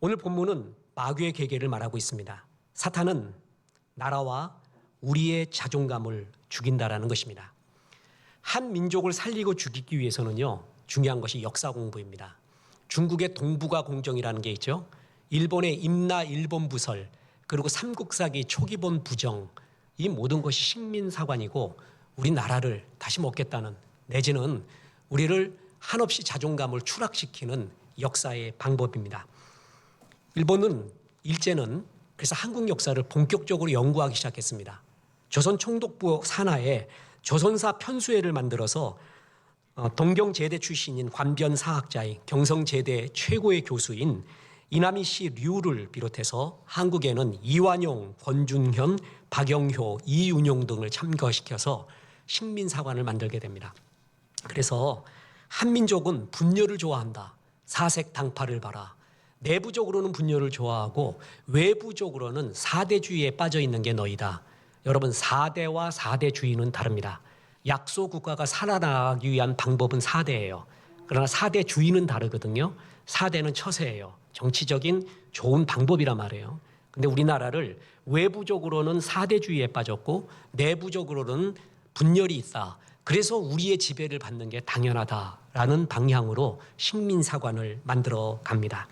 오늘 본문은 마귀의 계계를 말하고 있습니다. 사탄은 나라와 우리의 자존감을 죽인다라는 것입니다. 한 민족을 살리고 죽이기 위해서는요, 중요한 것이 역사 공부입니다. 중국의 동북아 공정이라는 게 있죠. 일본의 임나 일본 부설, 그리고 삼국사기 초기본 부정, 이 모든 것이 식민사관이고 우리나라를 다시 먹겠다는, 내지는 우리를 한없이 자존감을 추락시키는 역사의 방법입니다. 일본은 일제는 그래서 한국 역사를 본격적으로 연구하기 시작했습니다. 조선 총독부 산하에 조선사 편수회를 만들어서 동경제대 출신인 관변사학자의 경성제대 최고의 교수인 이나미씨 류를 비롯해서 한국에는 이완용, 권준현, 박영효, 이윤용 등을 참가시켜서 식민사관을 만들게 됩니다. 그래서 한민족은 분열을 좋아한다. 사색당파를 봐라. 내부적으로는 분열을 좋아하고 외부적으로는 사대주의에 빠져 있는 게 너희다. 여러분, 사대와 사대주의는 다릅니다. 약소 국가가 살아나가기 위한 방법은 사대예요. 그러나 사대주의는 다르거든요. 사대는 처세예요. 정치적인 좋은 방법이란 말이에요. 근데 우리나라를 외부적으로는 사대주의에 빠졌고 내부적으로는 분열이 있다. 그래서 우리의 지배를 받는 게 당연하다라는 방향으로 식민사관을 만들어 갑니다.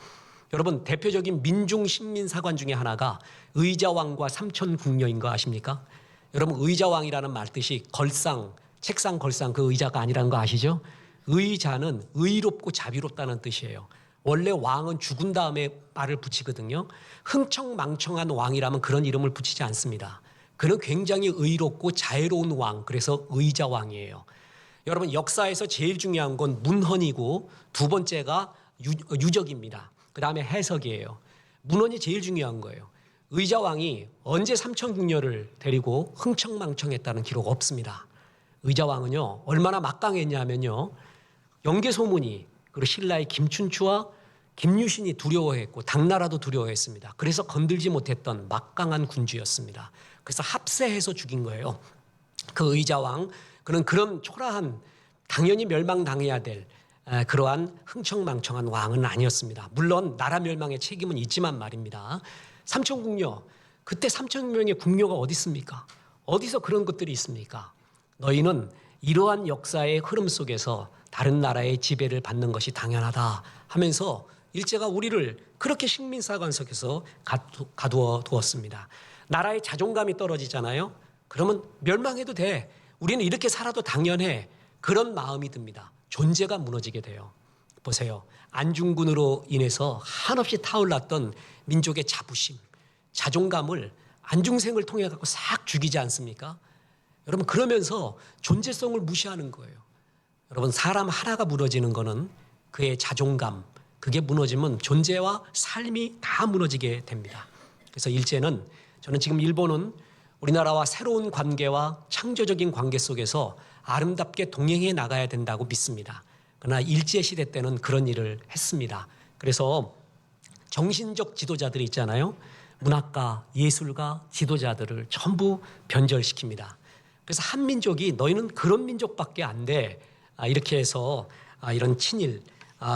여러분, 대표적인 민중식민사관 중에 하나가 의자왕과 삼천궁녀인 거 아십니까? 여러분, 의자왕이라는 말 뜻이 걸상, 책상 걸상 그 의자가 아니라는 거 아시죠? 의자는 의롭고 자비롭다는 뜻이에요. 원래 왕은 죽은 다음에 말을 붙이거든요. 흥청망청한 왕이라면 그런 이름을 붙이지 않습니다. 그는 굉장히 의롭고 자애로운 왕, 그래서 의자왕이에요. 여러분, 역사에서 제일 중요한 건 문헌이고 두 번째가 유적입니다. 그 다음에 해석이에요. 문헌이 제일 중요한 거예요. 의자왕이 언제 삼천궁녀를 데리고 흥청망청했다는 기록 없습니다. 의자왕은요, 얼마나 막강했냐면요, 영계소문이, 그리고 신라의 김춘추와 김유신이 두려워했고 당나라도 두려워했습니다. 그래서 건들지 못했던 막강한 군주였습니다. 그래서 합세해서 죽인 거예요. 그 의자왕, 그는 그런 초라한, 당연히 멸망당해야 될 그러한 흥청망청한 왕은 아니었습니다. 물론 나라 멸망의 책임은 있지만 말입니다. 삼천궁녀, 그때 3,000명의 궁녀가 어디 있습니까? 어디서 그런 것들이 있습니까? 너희는 이러한 역사의 흐름 속에서 다른 나라의 지배를 받는 것이 당연하다 하면서 일제가 우리를 그렇게 식민사관 속에서 가두어 두었습니다. 나라의 자존감이 떨어지잖아요. 그러면 멸망해도 돼. 우리는 이렇게 살아도 당연해. 그런 마음이 듭니다. 존재가 무너지게 돼요. 보세요. 안중근으로 인해서 한없이 타올랐던 민족의 자부심, 자존감을 안중생을 통해 갖고 싹 죽이지 않습니까? 여러분, 그러면서 존재성을 무시하는 거예요. 여러분, 사람 하나가 무너지는 거는 그의 자존감, 그게 무너지면 존재와 삶이 다 무너지게 됩니다. 그래서 일제는, 저는 지금 일본은 우리나라와 새로운 관계와 창조적인 관계 속에서 아름답게 동행해 나가야 된다고 믿습니다. 그러나 일제시대 때는 그런 일을 했습니다. 그래서 정신적 지도자들이 있잖아요. 문학가, 예술가, 지도자들을 전부 변절시킵니다. 그래서 한민족이 너희는 그런 민족밖에 안 돼. 이렇게 해서 이런 친일,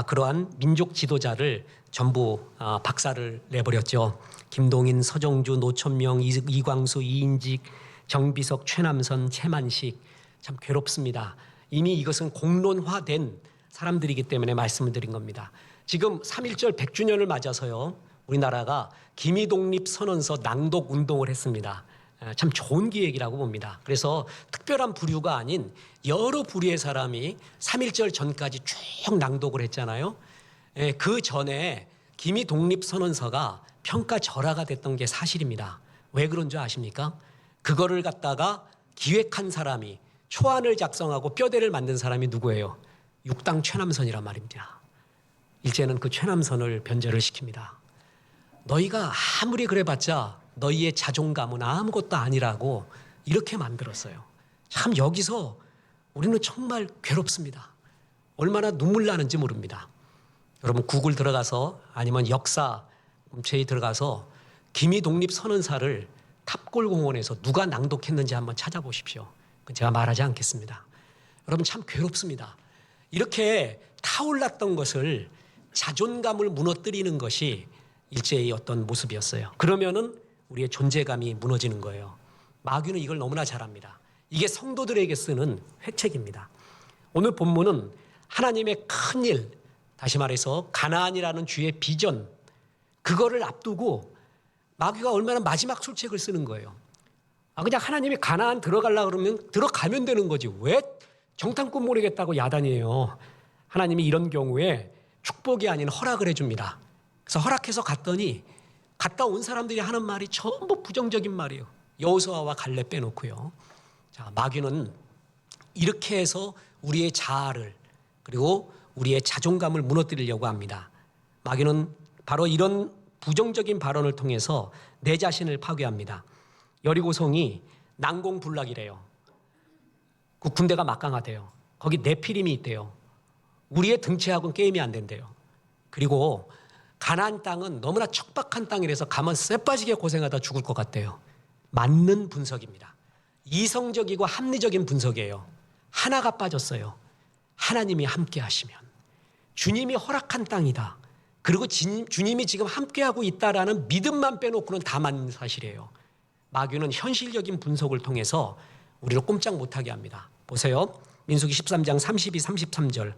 그러한 민족 지도자를 전부 박살을 내버렸죠. 김동인, 서정주, 노천명, 이광수, 이인직, 정비석, 최남선, 최만식. 참 괴롭습니다. 이미 이것은 공론화된 사람들이기 때문에 말씀을 드린 겁니다. 지금 3.1절 100주년을 맞아서요, 우리나라가 기미독립선언서 낭독 운동을 했습니다. 참 좋은 기획이라고 봅니다. 그래서 특별한 부류가 아닌 여러 부류의 사람이 3.1절 전까지 쭉 낭독을 했잖아요. 그 전에 기미독립선언서가 평가절하가 됐던 게 사실입니다. 왜 그런 줄 아십니까? 그거를 갖다가 기획한 사람이, 초안을 작성하고 뼈대를 만든 사람이 누구예요? 육당 최남선이란 말입니다. 일제는 그 최남선을 변절을 시킵니다. 너희가 아무리 그래봤자 너희의 자존감은 아무것도 아니라고 이렇게 만들었어요. 참 여기서 우리는 정말 괴롭습니다. 얼마나 눈물 나는지 모릅니다. 여러분, 구글 들어가서 아니면 역사 홈페이지에 들어가서 기미독립선언사를 탑골공원에서 누가 낭독했는지 한번 찾아보십시오. 제가 말하지 않겠습니다. 여러분, 참 괴롭습니다. 이렇게 타올랐던 것을, 자존감을 무너뜨리는 것이 일제의 어떤 모습이었어요. 그러면은 우리의 존재감이 무너지는 거예요. 마귀는 이걸 너무나 잘합니다. 이게 성도들에게 쓰는 회책입니다. 오늘 본문은 하나님의 큰 일, 다시 말해서 가나안이라는 주의 비전, 그거를 앞두고 마귀가 얼마나 마지막 술책을 쓰는 거예요. 그냥 하나님이 가나안 들어가려고 그러면 들어가면 되는 거지. 왜 정탐꾼 모르겠다고 야단이에요. 하나님이 이런 경우에 축복이 아닌 허락을 해줍니다. 그래서 허락해서 갔더니 갔다 온 사람들이 하는 말이 전부 부정적인 말이에요. 여호수아와 갈렙 빼놓고요. 자, 마귀는 이렇게 해서 우리의 자아를 그리고 우리의 자존감을 무너뜨리려고 합니다. 마귀는 바로 이런 부정적인 발언을 통해서 내 자신을 파괴합니다. 여리고성이 난공불락이래요. 그 군대가 막강하대요. 거기 네피림이 있대요. 우리의 등치하고는 게임이 안 된대요. 그리고 가나안 땅은 너무나 척박한 땅이라서 가면 쎄빠지게 고생하다 죽을 것 같대요. 맞는 분석입니다. 이성적이고 합리적인 분석이에요. 하나가 빠졌어요. 하나님이 함께 하시면. 주님이 허락한 땅이다. 그리고 주님이 지금 함께하고 있다라는 믿음만 빼놓고는 다 맞는 사실이에요. 마귀는 현실적인 분석을 통해서 우리를 꼼짝 못하게 합니다. 보세요. 민수기 13장 32, 33절.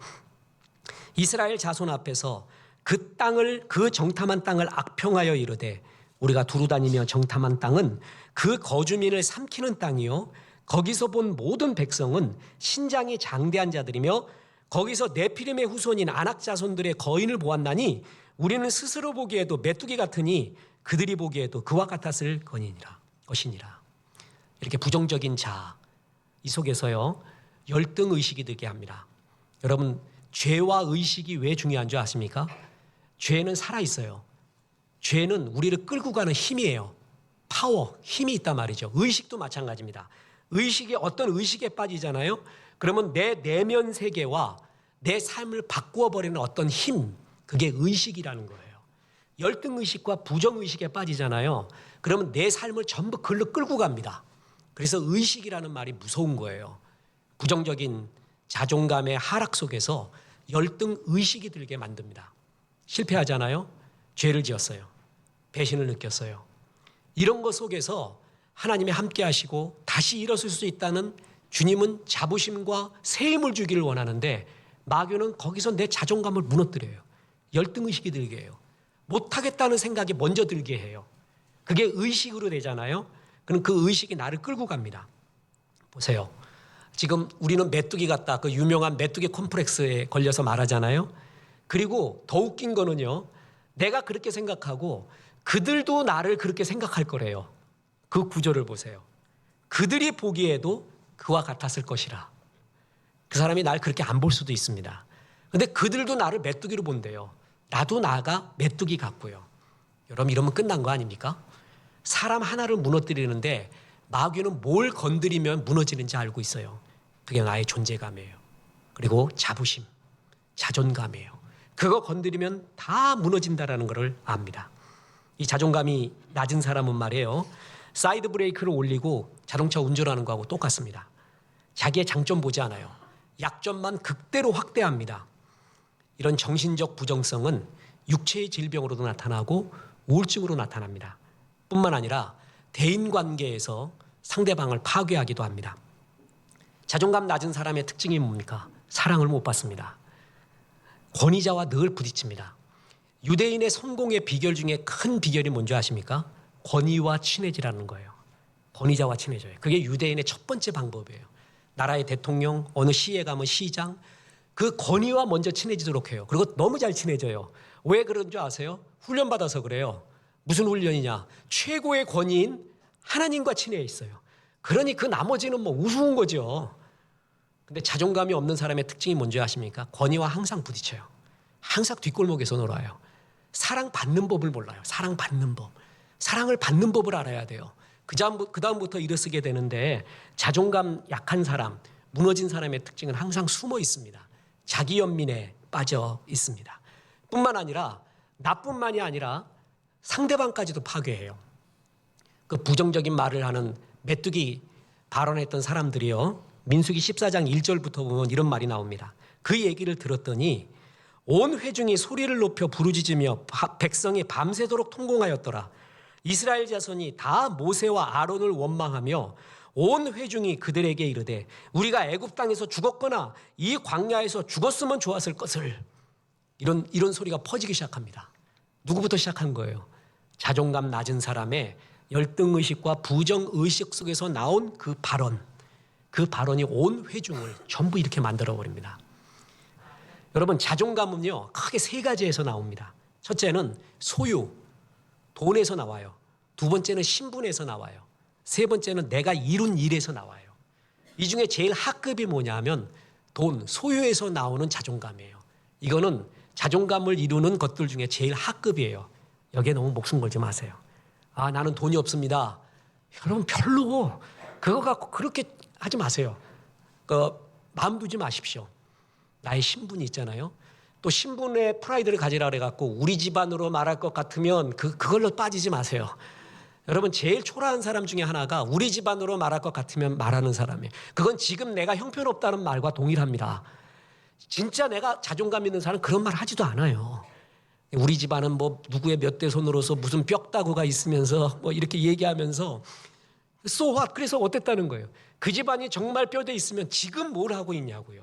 이스라엘 자손 앞에서 그 땅을 그 정탐한 땅을 악평하여 이르되 우리가 두루 다니며 정탐한 땅은 그 거주민을 삼키는 땅이요 거기서 본 모든 백성은 신장이 장대한 자들이며 거기서 네피림의 후손인 아낙 자손들의 거인을 보았나니 우리는 스스로 보기에도 메뚜기 같으니 그들이 보기에도 그와 같았을 것이니라. 이렇게 부정적인 자아 이 속에서요 열등 의식이 들게 합니다. 여러분 죄와 의식이 왜 중요한 줄 아십니까? 죄는 살아있어요. 죄는 우리를 끌고 가는 힘이에요. 파워, 힘이 있단 말이죠. 의식도 마찬가지입니다. 의식이 어떤 의식에 빠지잖아요. 그러면 내 내면 세계와 내 삶을 바꾸어 버리는 어떤 힘, 그게 의식이라는 거예요. 열등 의식과 부정 의식에 빠지잖아요. 그러면 내 삶을 전부 글로 끌고 갑니다. 그래서 의식이라는 말이 무서운 거예요. 부정적인 자존감의 하락 속에서 열등 의식이 들게 만듭니다. 실패하잖아요. 죄를 지었어요. 배신을 느꼈어요. 이런 것 속에서 하나님이 함께 하시고 다시 일어설 수 있다는 주님은 자부심과 새 힘을 주기를 원하는데 마귀는 거기서 내 자존감을 무너뜨려요. 열등의식이 들게 해요. 못하겠다는 생각이 먼저 들게 해요. 그게 의식으로 되잖아요. 그럼 그 의식이 나를 끌고 갑니다. 보세요. 지금 우리는 메뚜기 같다. 그 유명한 메뚜기 콤플렉스에 걸려서 말하잖아요. 그리고 더 웃긴 거는요. 내가 그렇게 생각하고 그들도 나를 그렇게 생각할 거래요. 그 구조를 보세요. 그들이 보기에도 그와 같았을 것이라. 그 사람이 날 그렇게 안 볼 수도 있습니다. 근데 그들도 나를 메뚜기로 본대요. 나도 나가 메뚜기 같고요. 여러분 이러면 끝난 거 아닙니까? 사람 하나를 무너뜨리는데 마귀는 뭘 건드리면 무너지는지 알고 있어요. 그게 나의 존재감이에요. 그리고 자부심, 자존감이에요. 그거 건드리면 다 무너진다라는 것을 압니다. 이 자존감이 낮은 사람은 말이에요. 사이드 브레이크를 올리고 자동차 운전하는 거하고 똑같습니다. 자기의 장점 보지 않아요. 약점만 극대로 확대합니다. 이런 정신적 부정성은 육체의 질병으로도 나타나고 우울증으로 나타납니다. 뿐만 아니라 대인관계에서 상대방을 파괴하기도 합니다. 자존감 낮은 사람의 특징이 뭡니까? 사랑을 못 받습니다. 권위자와 늘 부딪힙니다. 유대인의 성공의 비결 중에 큰 비결이 뭔지 아십니까? 권위와 친해지라는 거예요. 권위자와 친해져요. 그게 유대인의 첫 번째 방법이에요. 나라의 대통령, 어느 시에 가면 시장, 그 권위와 먼저 친해지도록 해요. 그리고 너무 잘 친해져요. 왜 그런 줄 아세요? 훈련받아서 그래요. 무슨 훈련이냐? 최고의 권위인 하나님과 친해 있어요. 그러니 그 나머지는 뭐 우스운 거죠. 근데 자존감이 없는 사람의 특징이 뭔지 아십니까? 권위와 항상 부딪혀요. 항상 뒷골목에서 놀아요. 사랑받는 법을 몰라요. 사랑받는 법. 사랑을 받는 법을 알아야 돼요. 그 다음부터 일어서게 되는데 자존감 약한 사람, 무너진 사람의 특징은 항상 숨어 있습니다. 자기 연민에 빠져 있습니다. 뿐만 아니라 나뿐만이 아니라 상대방까지도 파괴해요. 그 부정적인 말을 하는 메뚜기 발언했던 사람들이요. 민수기 14장 1절부터 보면 이런 말이 나옵니다. 그 얘기를 들었더니 온 회중이 소리를 높여 부르짖으며 백성이 밤새도록 통곡하였더라. 이스라엘 자손이 다 모세와 아론을 원망하며 온 회중이 그들에게 이르되 우리가 애굽 땅에서 죽었거나 이 광야에서 죽었으면 좋았을 것을. 이런 소리가 퍼지기 시작합니다. 누구부터 시작한 거예요? 자존감 낮은 사람의 열등의식과 부정의식 속에서 나온 그 발언이 온 회중을 전부 이렇게 만들어버립니다. 여러분, 자존감은요 크게 세 가지에서 나옵니다. 첫째는 소유, 돈에서 나와요. 두 번째는 신분에서 나와요. 세 번째는 내가 이룬 일에서 나와요. 이 중에 제일 하급이 뭐냐면 돈, 소유에서 나오는 자존감이에요. 이거는 자존감을 이루는 것들 중에 제일 하급이에요. 여기에 너무 목숨 걸지 마세요. 아, 나는 돈이 없습니다. 여러분, 별로 그거 갖고 그렇게 하지 마세요. 마음 두지 마십시오. 나의 신분이 있잖아요. 또 신분의 프라이드를 가지라 그래갖고 우리 집안으로 말할 것 같으면 그걸로 빠지지 마세요. 여러분, 제일 초라한 사람 중에 하나가 우리 집안으로 말할 것 같으면 말하는 사람이에요. 그건 지금 내가 형편없다는 말과 동일합니다. 진짜 내가 자존감 있는 사람은 그런 말 하지도 않아요. 우리 집안은 뭐 누구의 몇 대 손으로서 무슨 뼈다구가 있으면서 뭐 이렇게 얘기하면서 so what? 그래서 어땠다는 거예요. 그 집안이 정말 뼈대 있으면 지금 뭘 하고 있냐고요.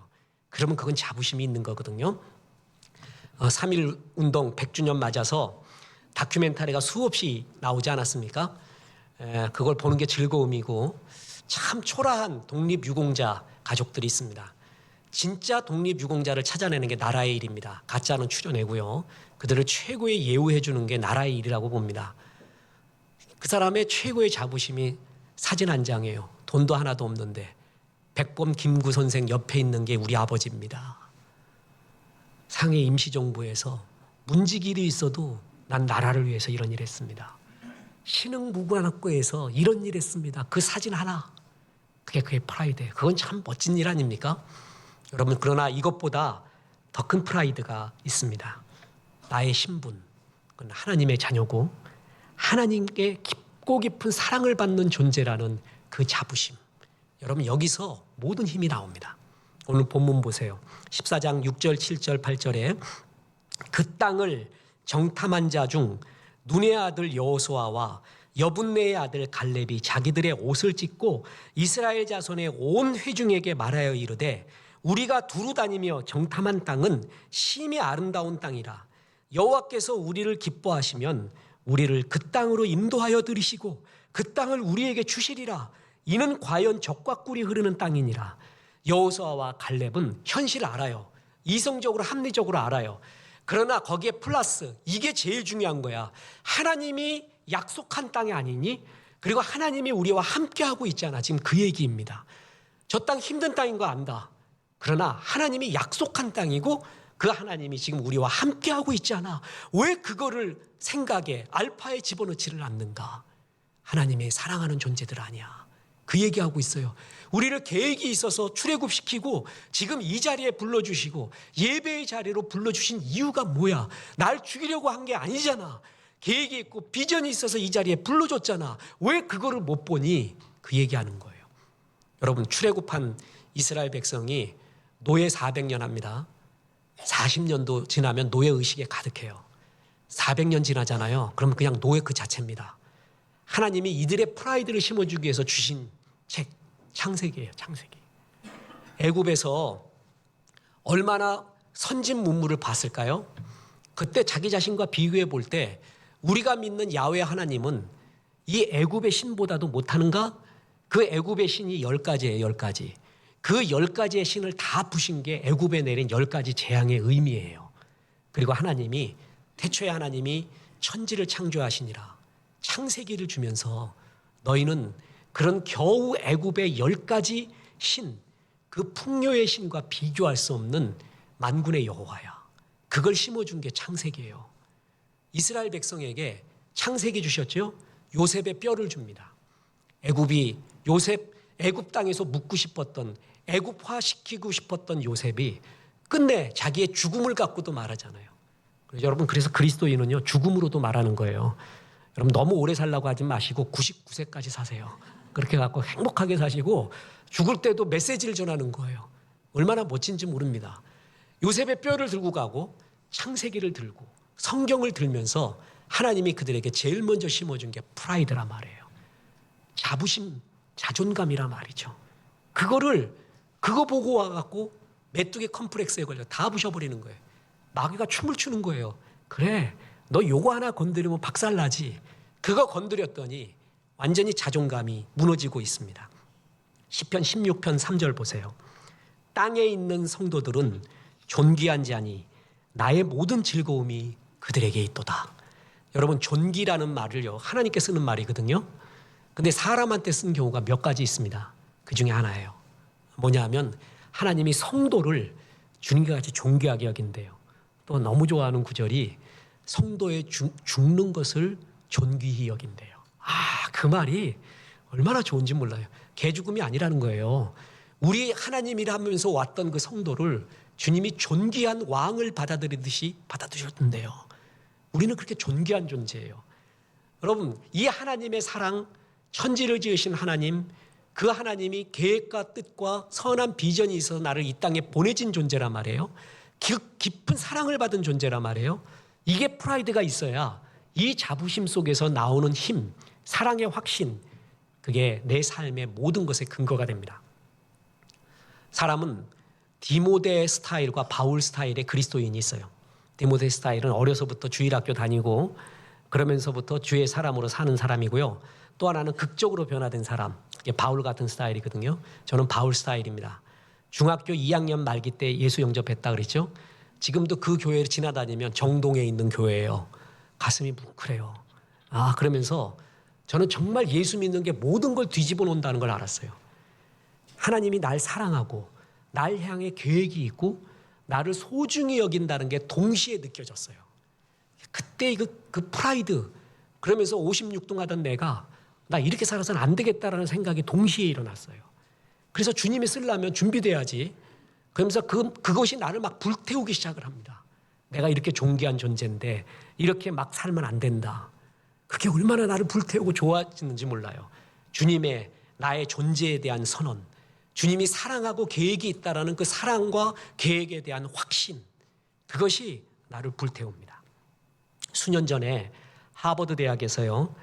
그러면 그건 자부심이 있는 거거든요. 3.1 운동 100주년 맞아서 다큐멘터리가 수없이 나오지 않았습니까? 그걸 보는 게 즐거움이고 참 초라한 독립유공자 가족들이 있습니다. 진짜 독립유공자를 찾아내는 게 나라의 일입니다. 가짜는 추려내고요. 그들을 최고의 예우해 주는 게 나라의 일이라고 봅니다. 그 사람의 최고의 자부심이 사진 한 장이에요. 돈도 하나도 없는데 백범 김구 선생 옆에 있는 게 우리 아버지입니다. 상해 임시정부에서 문지기일이 있어도 난 나라를 위해서 이런 일 했습니다. 신흥무관학교에서 이런 일 했습니다. 그 사진 하나. 그게 그의 프라이드예요. 그건 참 멋진 일 아닙니까? 여러분, 그러나 이것보다 더 큰 프라이드가 있습니다. 나의 신분. 그건 하나님의 자녀고 하나님께 깊고 깊은 사랑을 받는 존재라는 그 자부심. 여러분, 여기서 모든 힘이 나옵니다. 오늘 본문 보세요. 14장 6절, 7절, 8절에 그 땅을 정탐한 자 중 눈의 아들 여호수아와 여분네의 아들 갈렙이 자기들의 옷을 찢고 이스라엘 자손의 온 회중에게 말하여 이르되 우리가 두루 다니며 정탐한 땅은 심히 아름다운 땅이라. 여호와께서 우리를 기뻐하시면 우리를 그 땅으로 인도하여 들이시고 그 땅을 우리에게 주시리라. 이는 과연 젖과 꿀이 흐르는 땅이니라. 여호수아와 갈렙은 현실을 알아요. 이성적으로 합리적으로 알아요. 그러나 거기에 플러스 이게 제일 중요한 거야. 하나님이 약속한 땅이 아니니? 그리고 하나님이 우리와 함께하고 있잖아. 지금 그 얘기입니다. 저 땅 힘든 땅인 거 안다. 그러나 하나님이 약속한 땅이고 그 하나님이 지금 우리와 함께하고 있잖아. 왜 그거를 생각에 알파에 집어넣지를 않는가? 하나님의 사랑하는 존재들 아니야. 그 얘기하고 있어요. 우리를 계획이 있어서 출애굽시키고 지금 이 자리에 불러주시고 예배의 자리로 불러주신 이유가 뭐야? 날 죽이려고 한 게 아니잖아. 계획이 있고 비전이 있어서 이 자리에 불러줬잖아. 왜 그거를 못 보니? 그 얘기하는 거예요. 여러분, 출애굽한 이스라엘 백성이 노예 400년 합니다. 40년도 지나면 노예의식에 가득해요. 400년 지나잖아요. 그러면 그냥 노예 그 자체입니다. 하나님이 이들의 프라이드를 심어주기 위해서 주신 책, 창세기예요. 창세기. 애굽에서 얼마나 선진 문물을 봤을까요? 그때 자기 자신과 비교해 볼 때 우리가 믿는 야훼 하나님은 이 애굽의 신보다도 못하는가? 그 애굽의 신이 10가지예요. 10가지. 그 10가지의 신을 다 부신 게 애굽에 내린 10가지 재앙의 의미예요. 그리고 하나님이 태초에 하나님이 천지를 창조하시니라 창세기를 주면서 너희는 그런 겨우 애굽의 10가지 신, 그 풍요의 신과 비교할 수 없는 만군의 여호와야. 그걸 심어준 게 창세기예요. 이스라엘 백성에게 창세기 주셨죠? 요셉의 뼈를 줍니다. 애굽 땅에서 묵고 싶었던, 애굽화시키고 싶었던 요셉이 끝내 자기의 죽음을 갖고도 말하잖아요. 여러분, 그래서 그리스도인은요 죽음으로도 말하는 거예요. 여러분, 너무 오래 살라고 하지 마시고 99세까지 사세요. 그렇게 갖고 행복하게 사시고 죽을 때도 메시지를 전하는 거예요. 얼마나 멋진지 모릅니다. 요셉의 뼈를 들고 가고 창세기를 들고 성경을 들면서 하나님이 그들에게 제일 먼저 심어준 게 프라이드란 말이에요. 자부심, 자존감이란 말이죠. 그거 보고 와갖고 메뚜기 컴플렉스에 걸려 다 부셔버리는 거예요. 마귀가 춤을 추는 거예요. 그래, 너 요거 하나 건드리면 박살나지. 그거 건드렸더니 완전히 자존감이 무너지고 있습니다. 시편 16편 3절 보세요. 땅에 있는 성도들은 존귀한 자니 나의 모든 즐거움이 그들에게 있도다. 여러분, 존귀라는 말을요, 하나님께 쓰는 말이거든요. 근데 사람한테 쓴 경우가 몇 가지 있습니다. 그 중에 하나예요. 뭐냐면 하나님이 성도를 주님과 같이 존귀하게 여긴대요. 또 너무 좋아하는 구절이 성도의 죽는 것을 존귀히 여긴대요. 그 말이 얼마나 좋은지 몰라요. 개죽음이 아니라는 거예요. 우리 하나님이라 하면서 왔던 그 성도를 주님이 존귀한 왕을 받아들이듯이 받아들였던데요. 우리는 그렇게 존귀한 존재예요. 여러분, 이 하나님의 사랑, 천지를 지으신 하나님, 그 하나님이 계획과 뜻과 선한 비전이 있어서 나를 이 땅에 보내진 존재란 말이에요. 깊은 사랑을 받은 존재란 말이에요. 이게 프라이드가 있어야 이 자부심 속에서 나오는 힘, 사랑의 확신, 그게 내 삶의 모든 것의 근거가 됩니다. 사람은 디모데 스타일과 바울 스타일의 그리스도인이 있어요. 디모데 스타일은 어려서부터 주일학교 다니고 그러면서부터 주의 사람으로 사는 사람이고요. 또 하나는 극적으로 변화된 사람, 바울 같은 스타일이거든요. 저는 바울 스타일입니다. 중학교 2학년 말기 때 예수 영접했다 그랬죠. 지금도 그 교회를 지나다니면 정동에 있는 교회예요. 가슴이 뭉클해요. 그러면서 저는 정말 예수 믿는 게 모든 걸 뒤집어 놓는다는 걸 알았어요. 하나님이 날 사랑하고 날 향해 계획이 있고 나를 소중히 여긴다는 게 동시에 느껴졌어요. 그때 그 프라이드, 그러면서 56등 하던 내가 나 이렇게 살아서는 안 되겠다라는 생각이 동시에 일어났어요. 그래서 주님이 쓰려면 준비돼야지. 그러면서 그것이 나를 막 불태우기 시작을 합니다. 내가 이렇게 존귀한 존재인데 이렇게 막 살면 안 된다. 그게 얼마나 나를 불태우고 좋아지는지 몰라요. 주님의 나의 존재에 대한 선언, 주님이 사랑하고 계획이 있다라는 그 사랑과 계획에 대한 확신, 그것이 나를 불태웁니다. 수년 전에 하버드 대학에서요,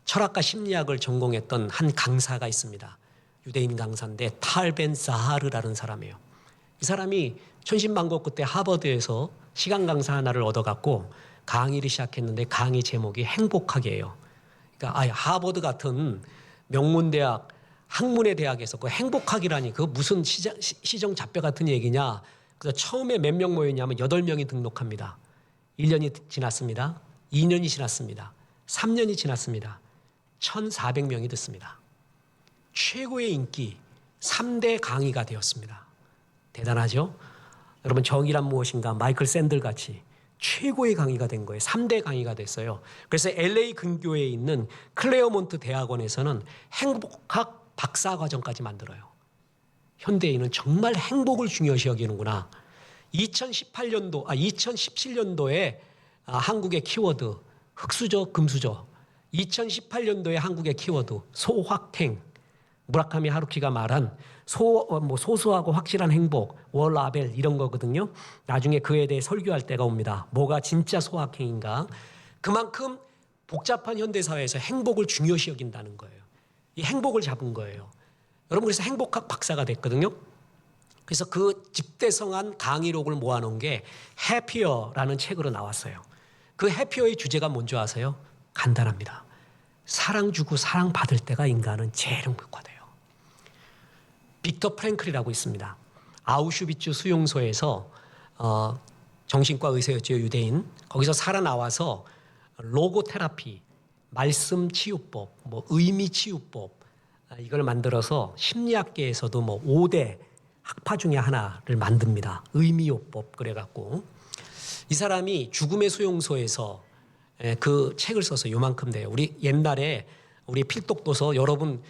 철학과 심리학을 전공했던 한 강사가 있습니다. 유대인 강사인데 탈벤 사하르라는 사람이에요. 이 사람이 천신만고 끝에 하버드에서 시간 강사 하나를 얻어갖고 강의를 시작했는데 강의 제목이 행복하게예요. 그러니까 하버드 같은 명문대학, 학문의 대학에서 그 행복하기라니 그거 무슨 시정 잡배 같은 얘기냐. 그래서 처음에 몇 명 모였냐면 8명이 등록합니다. 1년이 지났습니다. 2년이 지났습니다. 3년이 지났습니다. 1,400명이 듣습니다. 최고의 인기 3대 강의가 되었습니다. 대단하죠? 여러분, 정의란 무엇인가 마이클 샌들 같이 최고의 강의가 된 거예요. 3대 강의가 됐어요. 그래서 LA 근교에 있는 클레어몬트 대학원에서는 행복학 박사과정까지 만들어요. 현대인은 정말 행복을 중요시 여기는구나. 2017년도에 한국의 키워드 흑수저, 금수저. 2018년도에 한국의 키워드 소확행. 무라카미 하루키가 말한 소소하고 확실한 행복, 월라벨 이런 거거든요. 나중에 그에 대해 설교할 때가 옵니다. 뭐가 진짜 소확행인가? 그만큼 복잡한 현대사회에서 행복을 중요시 여긴다는 거예요. 이 행복을 잡은 거예요. 여러분, 그래서 행복학 박사가 됐거든요. 그래서 그 집대성한 강의록을 모아놓은 게 해피어라는 책으로 나왔어요. 그 해피어의 주제가 뭔지 아세요? 간단합니다. 사랑 주고 사랑 받을 때가 인간은 제일 행복하대요. 빅터 프랭클이라고 있습니다. 아우슈비츠 수용소에서 정신과 의사였죠, 유대인. 거기서 살아나와서 로고 테라피, 말씀 치유법, 의미 치유법 이걸 만들어서 심리학계에서도 5대 학파 중에 하나를 만듭니다. 의미요법 그래갖고 이 사람이 죽음의 수용소에서 그 책을 써서 요만큼 돼요. 우리 옛날에 우리 필독도서 여러분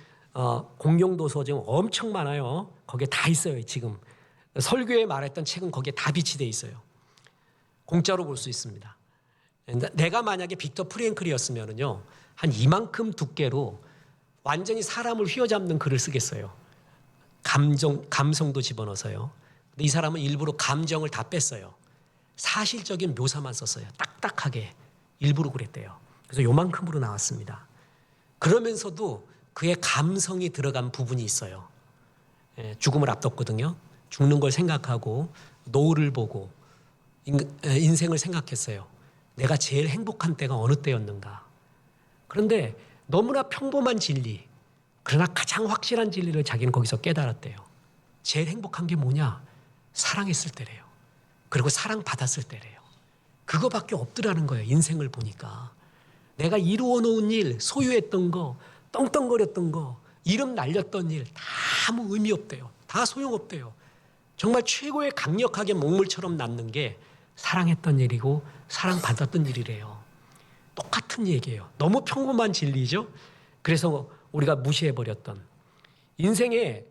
공용도서 지금 엄청 많아요. 거기에 다 있어요. 지금 설교에 말했던 책은 거기에 다 비치돼 있어요. 공짜로 볼 수 있습니다. 내가 만약에 빅터 프랭클이었으면은요 한 이만큼 두께로 완전히 사람을 휘어잡는 글을 쓰겠어요. 감성도 집어넣어서요. 근데 이 사람은 일부러 감정을 다 뺐어요. 사실적인 묘사만 썼어요. 딱딱하게 일부러 그랬대요. 그래서 요만큼으로 나왔습니다. 그러면서도 그의 감성이 들어간 부분이 있어요. 죽음을 앞뒀거든요. 죽는 걸 생각하고 노을을 보고 인생을 생각했어요. 내가 제일 행복한 때가 어느 때였는가. 그런데 너무나 평범한 진리, 그러나 가장 확실한 진리를 자기는 거기서 깨달았대요. 제일 행복한 게 뭐냐? 사랑했을 때래요. 그리고 사랑받았을 때래요. 그거밖에 없더라는 거예요. 인생을 보니까. 내가 이루어 놓은 일, 소유했던 거, 떵떵거렸던 거, 이름 날렸던 일 다 아무 의미 없대요. 다 소용없대요. 정말 최고의 강력하게 목물처럼 남는 게 사랑했던 일이고 사랑받았던 일이래요. 똑같은 얘기예요. 너무 평범한 진리죠. 그래서 우리가 무시해버렸던 인생의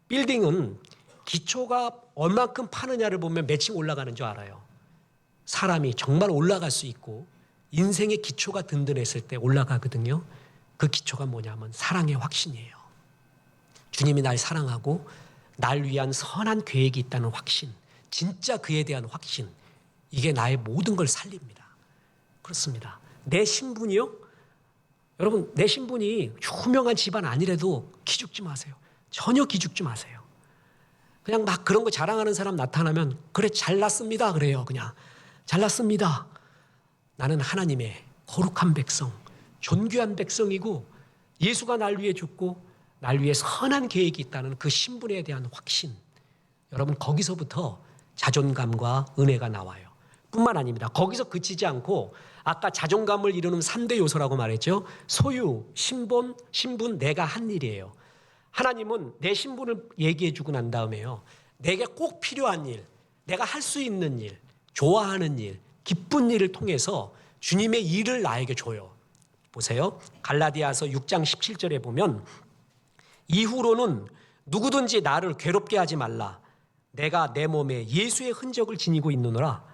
빌딩은 기초가 얼만큼 파느냐를 보면 매칭 올라가는 줄 알아요. 사람이 정말 올라갈 수 있고 인생의 기초가 든든했을 때 올라가거든요. 그 기초가 뭐냐면 사랑의 확신이에요. 주님이 날 사랑하고 날 위한 선한 계획이 있다는 확신, 진짜 그에 대한 확신, 이게 나의 모든 걸 살립니다. 그렇습니다. 내 신분이요? 여러분, 내 신분이 유명한 집안 아니래도 기죽지 마세요. 전혀 기죽지 마세요. 그냥 막 그런 거 자랑하는 사람 나타나면 그래 잘났습니다 그래요. 그냥 잘났습니다. 나는 하나님의 거룩한 백성, 존귀한 백성이고 예수가 날 위해 죽고 날 위해 선한 계획이 있다는 그 신분에 대한 확신. 여러분 거기서부터 자존감과 은혜가 나와요. 뿐만 아닙니다. 거기서 그치지 않고 아까 자존감을 이루는 3대 요소라고 말했죠. 소유, 신분, 내가 한 일이에요. 하나님은 내 신분을 얘기해 주고 난 다음에요. 내게 꼭 필요한 일, 내가 할 수 있는 일, 좋아하는 일, 기쁜 일을 통해서 주님의 일을 나에게 줘요. 보세요. 갈라디아서 6장 17절에 보면 이후로는 누구든지 나를 괴롭게 하지 말라. 내가 내 몸에 예수의 흔적을 지니고 있느니라.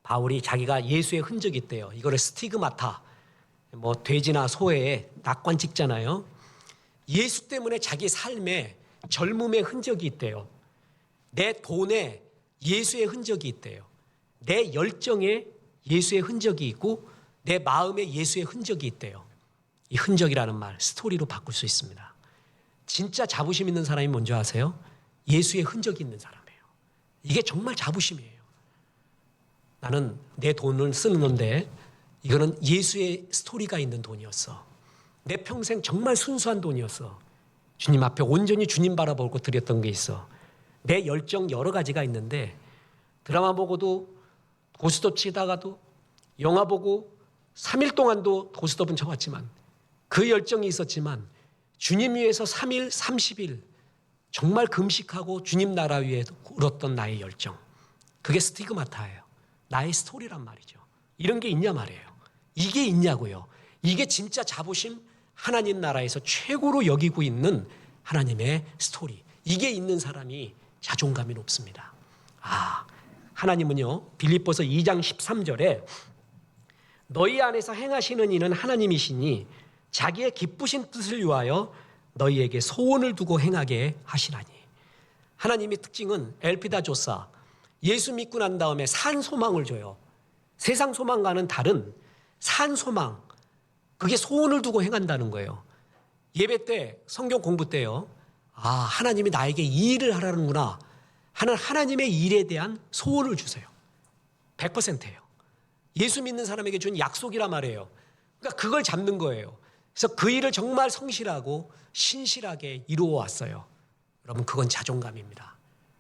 바울이 자기가 예수의 흔적이 있대요. 이거를 스티그마타, 뭐 돼지나 소에 낙관 찍잖아요. 예수 때문에 자기 삶에 젊음의 흔적이 있대요. 내 돈에 예수의 흔적이 있대요. 내 열정에 예수의 흔적이 있고 내 마음에 예수의 흔적이 있대요. 이 흔적이라는 말 스토리로 바꿀 수 있습니다. 진짜 자부심 있는 사람이 뭔지 아세요? 예수의 흔적이 있는 사람이에요. 이게 정말 자부심이에요. 나는 내 돈을 쓰는 건데 이거는 예수의 스토리가 있는 돈이었어. 내 평생 정말 순수한 돈이었어. 주님 앞에 온전히 주님 바라보고 드렸던 게 있어. 내 열정 여러 가지가 있는데 드라마 보고도 고스톱 치다가도 영화 보고 3일 동안도 고스톱은 쳐봤지만 그 열정이 있었지만 주님 위해서 3일, 30일 정말 금식하고 주님 나라 위에 울었던 나의 열정. 그게 스티그마타예요. 나의 스토리란 말이죠. 이런 게 있냐 말이에요. 이게 있냐고요. 이게 진짜 자부심, 하나님 나라에서 최고로 여기고 있는 하나님의 스토리. 이게 있는 사람이 자존감이 높습니다. 하나님은요. 빌립보서 2장 13절에 너희 안에서 행하시는 이는 하나님이시니 자기의 기쁘신 뜻을 위하여 너희에게 소원을 두고 행하게 하시나니. 하나님의 특징은 엘피다 조사, 예수 믿고 난 다음에 산 소망을 줘요. 세상 소망과는 다른 산 소망, 그게 소원을 두고 행한다는 거예요. 예배 때, 성경 공부 때요. 하나님이 나에게 이 일을 하라는구나 하는 하나님의 일에 대한 소원을 주세요. 100%예요. 예수 믿는 사람에게 준 약속이란 말이에요. 그러니까 그걸 잡는 거예요. 그래서 그 일을 정말 성실하고 신실하게 이루어 왔어요. 여러분 그건 자존감입니다.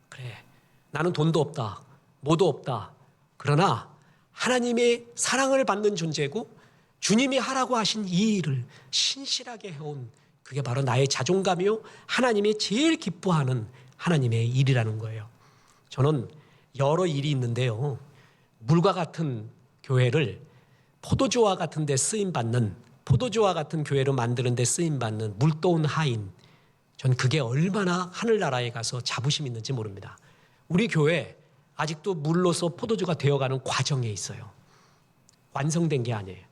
그래, 나는 돈도 없다, 뭐도 없다. 그러나 하나님의 사랑을 받는 존재고 주님이 하라고 하신 이 일을 신실하게 해온 그게 바로 나의 자존감이요 하나님이 제일 기뻐하는 하나님의 일이라는 거예요. 저는 여러 일이 있는데요. 물과 같은 교회를 포도주와 같은 데 쓰임받는, 포도주와 같은 교회를 만드는 데 쓰임받는 물도운 하인, 전 그게 얼마나 하늘나라에 가서 자부심 있는지 모릅니다. 우리 교회 아직도 물로서 포도주가 되어가는 과정에 있어요. 완성된 게 아니에요.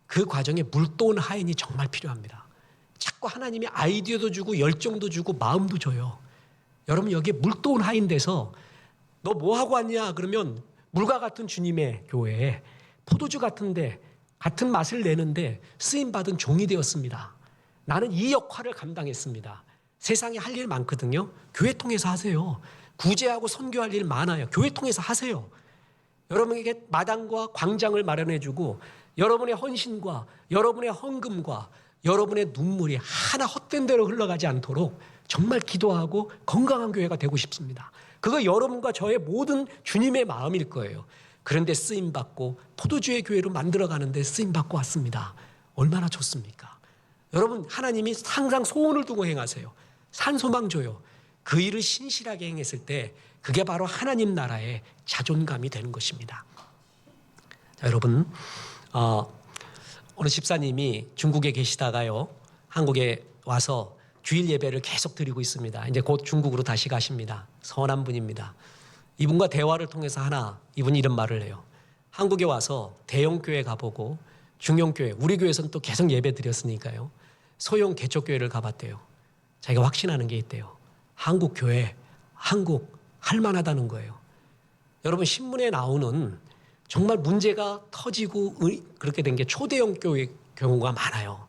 그 과정에 물도운 하인이 정말 필요합니다. 자꾸 하나님이 아이디어도 주고 열정도 주고 마음도 줘요. 여러분 여기에 물도운 하인 돼서 너 뭐 하고 왔냐 그러면 물과 같은 주님의 교회에 포도주 같은데 같은 맛을 내는데 쓰임받은 종이 되었습니다. 나는 이 역할을 감당했습니다. 세상에 할 일 많거든요. 교회 통해서 하세요. 구제하고 선교할 일 많아요. 교회 통해서 하세요. 여러분에게 마당과 광장을 마련해주고 여러분의 헌신과 여러분의 헌금과 여러분의 눈물이 하나 헛된 대로 흘러가지 않도록 정말 기도하고 건강한 교회가 되고 싶습니다. 그거 여러분과 저의 모든 주님의 마음일 거예요. 그런데 쓰임받고 포도주의 교회로 만들어가는데 쓰임받고 왔습니다. 얼마나 좋습니까? 여러분, 하나님이 항상 소원을 두고 행하세요. 산소망 줘요. 그 일을 신실하게 행했을 때 그게 바로 하나님 나라의 자존감이 되는 것입니다. 자, 여러분, 어느 집사님이 중국에 계시다가요, 한국에 와서 주일 예배를 계속 드리고 있습니다. 이제 곧 중국으로 다시 가십니다. 선한 분입니다. 이분과 대화를 통해서 이분이 이런 말을 해요. 한국에 와서 대형 교회 가보고 중형 교회, 우리 교회에서는 또 계속 예배 드렸으니까요, 소형 개척교회를 가봤대요. 자기가 확신하는 게 있대요. 한국 교회, 한국 할만하다는 거예요. 여러분, 신문에 나오는 정말 문제가 터지고 그렇게 된 게 초대형 교회 경우가 많아요.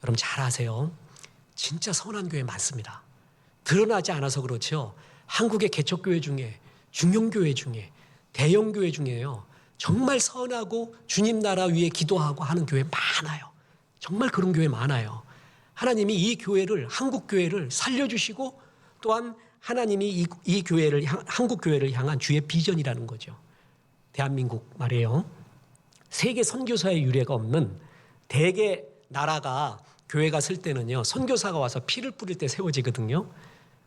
여러분 잘 아세요. 진짜 선한 교회 많습니다. 드러나지 않아서 그렇죠. 한국의 개척교회 중에, 중형교회 중에, 대형교회 중에요, 정말 선하고 주님 나라 위에 기도하고 하는 교회 많아요. 정말 그런 교회 많아요. 하나님이 이 교회를, 한국 교회를 살려주시고 또한 하나님이 이 교회를, 한국 교회를 향한 주의 비전이라는 거죠. 대한민국 말이에요. 세계 선교사의 유례가 없는 대개 나라가 교회가 쓸 때는요, 선교사가 와서 피를 뿌릴 때 세워지거든요.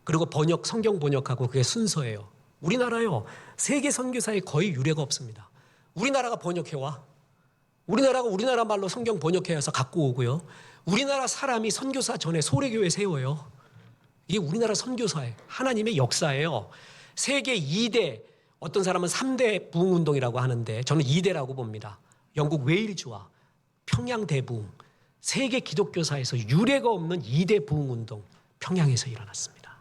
그리고 성경 번역하고 그게 순서예요. 우리나라요, 세계 선교사에 거의 유례가 없습니다. 우리나라가 번역해와. 우리나라가 우리나라 말로 성경 번역해서 갖고 오고요. 우리나라 사람이 선교사 전에 소래교회 세워요. 이게 우리나라 선교사예요. 하나님의 역사예요. 세계 2대, 어떤 사람은 3대 부흥운동이라고 하는데 저는 2대라고 봅니다. 영국 웨일즈와 평양 대부흥. 세계 기독교사에서 유례가 없는 2대 부흥운동, 평양에서 일어났습니다.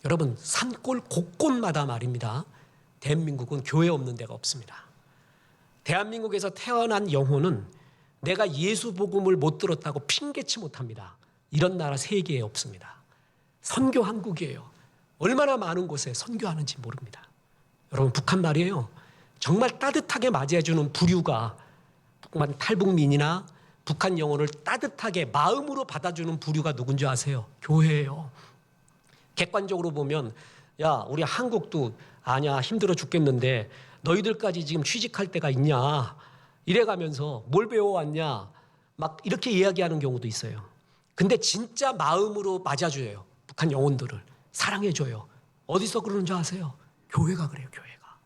여러분, 산골 곳곳마다 말입니다. 대한민국은 교회 없는 데가 없습니다. 대한민국에서 태어난 영혼은 내가 예수 복음을 못 들었다고 핑계치 못합니다. 이런 나라 세계에 없습니다. 선교 한국이에요. 얼마나 많은 곳에 선교하는지 모릅니다. 여러분, 북한 말이에요. 정말 따뜻하게 맞이해주는 부류가, 탈북민이나 북한 영혼을 따뜻하게 마음으로 받아주는 부류가 누군지 아세요? 교회예요. 객관적으로 보면, 야, 우리 한국도 아냐, 힘들어 죽겠는데 너희들까지 지금 취직할 때가 있냐, 이래가면서 뭘 배워왔냐, 막 이렇게 이야기하는 경우도 있어요. 근데 진짜 마음으로 맞아줘요. 북한 영혼들을 사랑해줘요. 어디서 그러는 줄 아세요? 교회가 그래요. 교회가.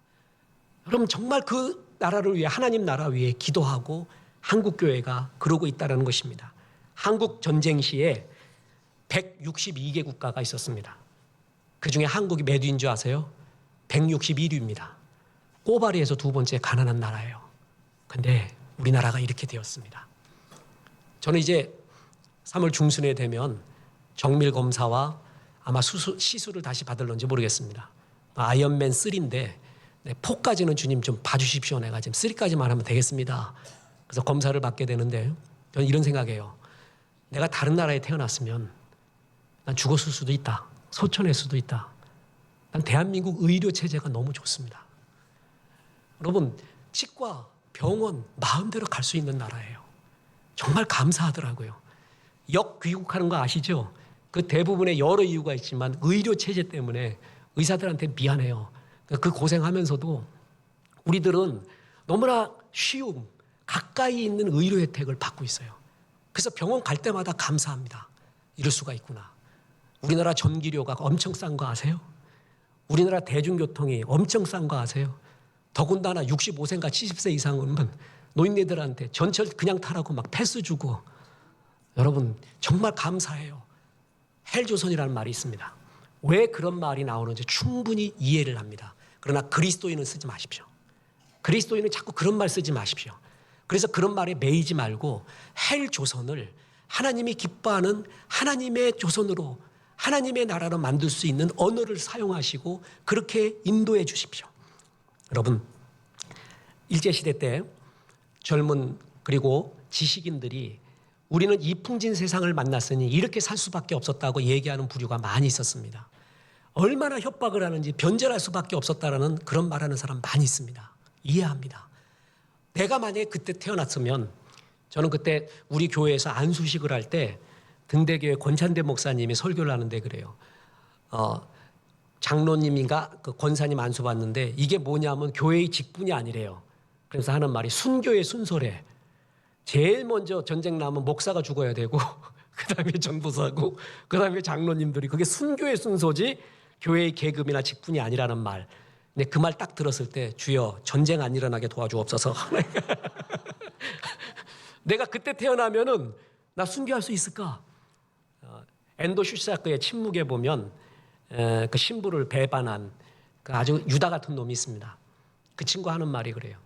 여러분, 정말 그 나라를 위해, 하나님 나라 위해 기도하고 한국교회가 그러고 있다는 것입니다. 한국 전쟁 시에 162개 국가가 있었습니다. 그중에 한국이 몇 위인 줄 아세요? 161위입니다. 꼬바리에서 두 번째 가난한 나라예요. 근데 우리나라가 이렇게 되었습니다. 저는 이제 3월 중순에 되면 정밀 검사와 아마 시술을 다시 받을런지 모르겠습니다. 아이언맨 3인데 4까지는 주님 좀 봐주십시오. 내가 지금 3까지만 하면 되겠습니다. 그래서 검사를 받게 되는데 저는 이런 생각이에요. 내가 다른 나라에 태어났으면 난 죽었을 수도 있다. 소천할 수도 있다. 난 대한민국 의료 체제가 너무 좋습니다. 여러분, 치과, 병원 마음대로 갈 수 있는 나라예요. 정말 감사하더라고요. 역귀국하는 거 아시죠? 그 대부분의 여러 이유가 있지만 의료 체제 때문에 의사들한테 미안해요. 그 고생하면서도 우리들은 너무나 쉬움, 가까이 있는 의료 혜택을 받고 있어요. 그래서 병원 갈 때마다 감사합니다. 이럴 수가 있구나. 우리나라 전기료가 엄청 싼 거 아세요? 우리나라 대중교통이 엄청 싼 거 아세요? 더군다나 65세인가 70세 이상은 노인네들한테 전철 그냥 타라고 막 패스 주고. 여러분, 정말 감사해요. 헬조선이라는 말이 있습니다. 왜 그런 말이 나오는지 충분히 이해를 합니다. 그러나 그리스도인은 쓰지 마십시오. 그리스도인은 자꾸 그런 말 쓰지 마십시오. 그래서 그런 말에 매이지 말고 헬조선을 하나님이 기뻐하는 하나님의 조선으로, 하나님의 나라로 만들 수 있는 언어를 사용하시고 그렇게 인도해 주십시오. 여러분, 일제시대 때 젊은 그리고 지식인들이 우리는 이 풍진 세상을 만났으니 이렇게 살 수밖에 없었다고 얘기하는 부류가 많이 있었습니다. 얼마나 협박을 하는지 변절할 수밖에 없었다라는 그런 말하는 사람 많이 있습니다. 이해합니다. 내가 만약에 그때 태어났으면 저는 그때 우리 교회에서 안수식을 할 때 등대교회 권찬대 목사님이 설교를 하는데 그래요. 장로님인가 그 권사님 안수 받는데 이게 뭐냐면 교회의 직분이 아니래요. 그래서 하는 말이 순교의 순서래. 제일 먼저 전쟁 나면 목사가 죽어야 되고 그다음에 전도사고 그다음에 장로님들이 그게 순교의 순서지 교회의 계급이나 직분이 아니라는 말. 근데 그 말 딱 들었을 때 주여 전쟁 안 일어나게 도와주옵소서. 내가 그때 태어나면은 나 순교할 수 있을까? 엔도 슈사크의 침묵에 보면 그 신부를 배반한 그 아주 유다 같은 놈이 있습니다. 그 친구 하는 말이 그래요.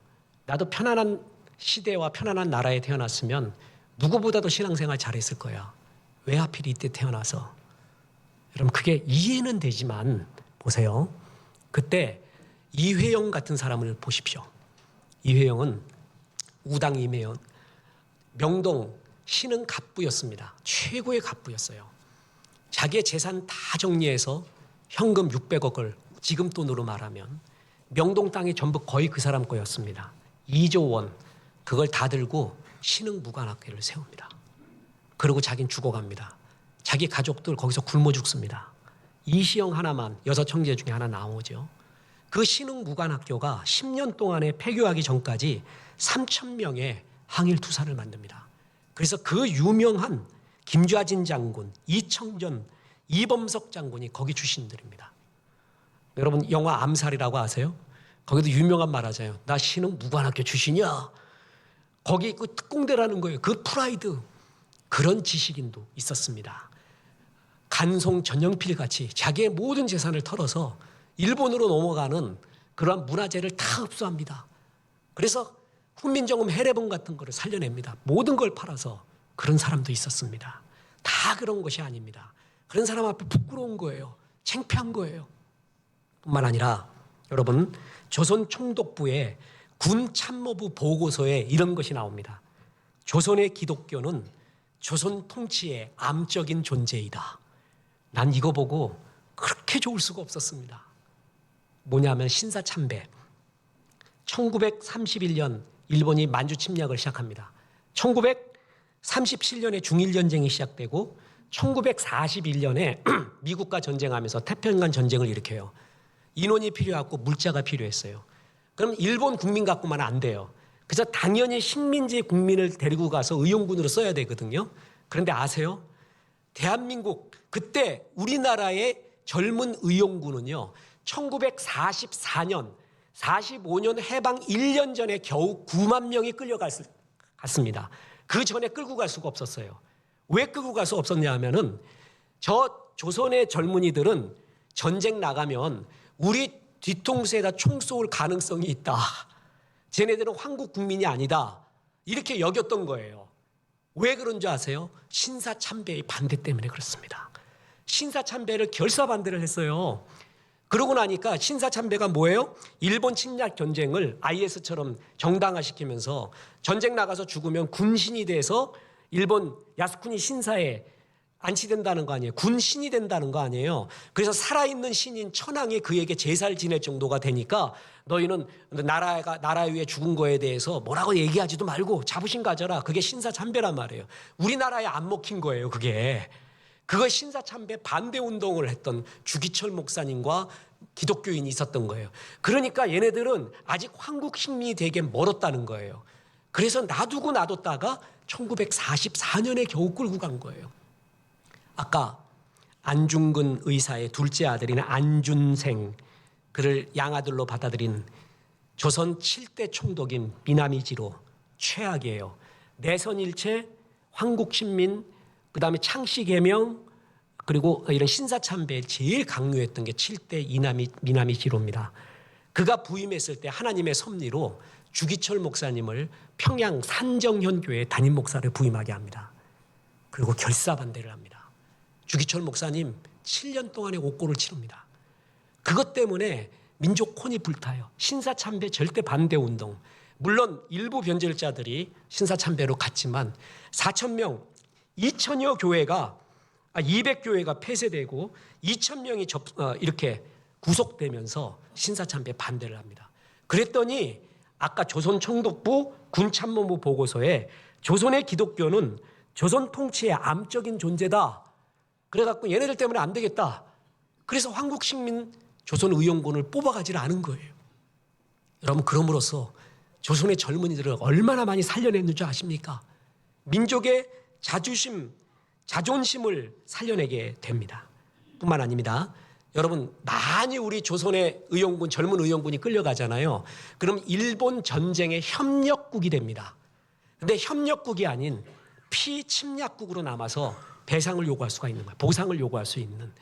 나도 편안한 시대와 편안한 나라에 태어났으면 누구보다도 신앙생활 잘했을 거야. 왜 하필 이때 태어나서? 여러분 그게 이해는 되지만 보세요. 그때 이회영 같은 사람을 보십시오. 이회영은 우당 이회영, 명동 신흥 갑부였습니다. 최고의 갑부였어요. 자기의 재산 다 정리해서 현금 600억을 지금 돈으로 말하면 명동 땅이 전부 거의 그 사람 거였습니다. 2조 원 그걸 다 들고 신흥 무관학교를 세웁니다. 그리고 자기는 죽어갑니다. 자기 가족들 거기서 굶어 죽습니다. 이시영 하나만 6형제 중에 하나 나오죠. 그 신흥 무관학교가 10년 동안에 폐교하기 전까지 3,000명의 항일 투사를 만듭니다. 그래서 그 유명한 김좌진 장군, 이청전, 이범석 장군이 거기 출신들입니다. 여러분 영화 암살이라고 아세요? 거기도 유명한 말 하잖아요. 나 신흥 무관학교 출신이야. 거기 그 특공대라는 거예요. 그 프라이드. 그런 지식인도 있었습니다. 간송 전영필 같이 자기의 모든 재산을 털어서 일본으로 넘어가는 그러한 문화재를 다 흡수합니다. 그래서 훈민정음 해례본 같은 거를 살려냅니다. 모든 걸 팔아서. 그런 사람도 있었습니다. 다 그런 것이 아닙니다. 그런 사람 앞에 부끄러운 거예요. 창피한 거예요. 뿐만 아니라 여러분 조선 총독부의 군 참모부 보고서에 이런 것이 나옵니다. 조선의 기독교는 조선 통치의 암적인 존재이다. 난 이거 보고 그렇게 좋을 수가 없었습니다. 뭐냐면 신사참배. 1931년 일본이 만주 침략을 시작합니다. 1937년에 중일전쟁이 시작되고 1941년에 미국과 전쟁하면서 태평양 전쟁을 일으켜요. 인원이 필요하고 물자가 필요했어요. 그럼 일본 국민 갖고만 안 돼요. 그래서 당연히 식민지 국민을 데리고 가서 의용군으로 써야 되거든요. 그런데 아세요? 대한민국 그때 우리나라의 젊은 의용군은요. 1944년 45년 해방 1년 전에 겨우 9만 명이 끌려갔습니다. 그 전에 끌고 갈 수가 없었어요. 왜 끌고 갈 수 없었냐 하면은 저 조선의 젊은이들은 전쟁 나가면 우리 뒤통수에다 총 쏠 가능성이 있다. 쟤네들은 한국 국민이 아니다. 이렇게 여겼던 거예요. 왜 그런 줄 아세요? 신사참배의 반대 때문에 그렇습니다. 신사참배를 결사반대를 했어요. 그러고 나니까 신사참배가 뭐예요? 일본 침략 전쟁을 IS처럼 정당화시키면서 전쟁 나가서 죽으면 군신이 돼서 일본 야스쿠니 신사에 안치된다는 거 아니에요. 군신이 된다는 거 아니에요. 그래서 살아있는 신인 천황이 그에게 제사를 지낼 정도가 되니까 너희는 나라 위에 죽은 거에 대해서 뭐라고 얘기하지도 말고 자부심 가져라. 그게 신사참배란 말이에요. 우리나라에 안 먹힌 거예요. 그게. 그거 신사참배 반대 운동을 했던 주기철 목사님과 기독교인이 있었던 거예요. 그러니까 얘네들은 아직 한국 식민이 되게 멀었다는 거예요. 그래서 놔뒀다가 1944년에 겨우 끌고 간 거예요. 아까 안중근 의사의 둘째 아들인 안준생, 그를 양아들로 받아들인 조선 7대 총독인 미나미지로 최악이에요. 내선일체, 황국신민, 그 다음에 창씨개명, 그리고 이런 신사참배에 제일 강요했던 게 7대 미나미지로입니다. 그가 부임했을 때 하나님의 섭리로 주기철 목사님을 평양 산정현교회 담임 목사를 부임하게 합니다. 그리고 결사반대를 합니다. 주기철 목사님 7년 동안의 옥고를 치릅니다. 그것 때문에 민족 혼이 불타요. 신사참배 절대 반대 운동. 물론 일부 변절자들이 신사참배로 갔지만 4,000명, 2천여 교회가 200교회가 폐쇄되고 2,000명이 이렇게 구속되면서 신사참배 반대를 합니다. 그랬더니 아까 조선총독부 군참모부 보고서에 조선의 기독교는 조선 통치의 암적인 존재다. 그래갖고 얘네들 때문에 안 되겠다. 그래서 황국식민 조선의용군을 뽑아가지를 않은 거예요. 여러분, 그럼으로써 조선의 젊은이들을 얼마나 많이 살려냈는 줄 아십니까? 민족의 자존심을 살려내게 됩니다. 뿐만 아닙니다. 여러분, 많이 우리 조선의 의용군, 젊은 의용군이 끌려가잖아요. 그럼 일본 전쟁의 협력국이 됩니다. 근데 협력국이 아닌 피침략국으로 남아서 배상을 요구할 수가 있는 거예요. 보상을 요구할 수 있는.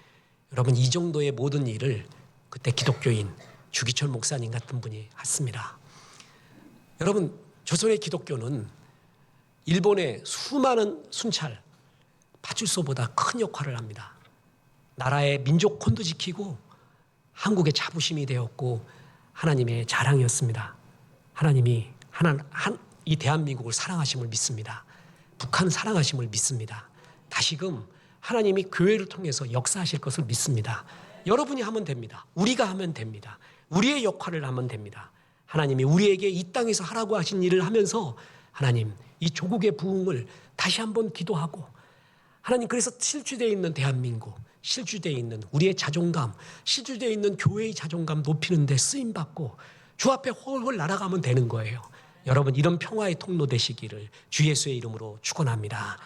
여러분, 이 정도의 모든 일을 그때 기독교인 주기철 목사님 같은 분이 했습니다. 여러분, 조선의 기독교는 일본의 수많은 순찰, 파출소보다 큰 역할을 합니다. 나라의 민족혼도 지키고 한국의 자부심이 되었고 하나님의 자랑이었습니다. 하나님이 이 대한민국을 사랑하심을 믿습니다. 북한 사랑하심을 믿습니다. 다시금 하나님이 교회를 통해서 역사하실 것을 믿습니다. 여러분이 하면 됩니다. 우리가 하면 됩니다. 우리의 역할을 하면 됩니다. 하나님이 우리에게 이 땅에서 하라고 하신 일을 하면서 하나님, 이 조국의 부흥을 다시 한번 기도하고 하나님, 그래서 실주되어 있는 대한민국, 실주되어 있는 우리의 자존감, 실주되어 있는 교회의 자존감 높이는 데 쓰임받고 주 앞에 홀홀 날아가면 되는 거예요. 여러분, 이런 평화의 통로 되시기를 주 예수의 이름으로 축원합니다.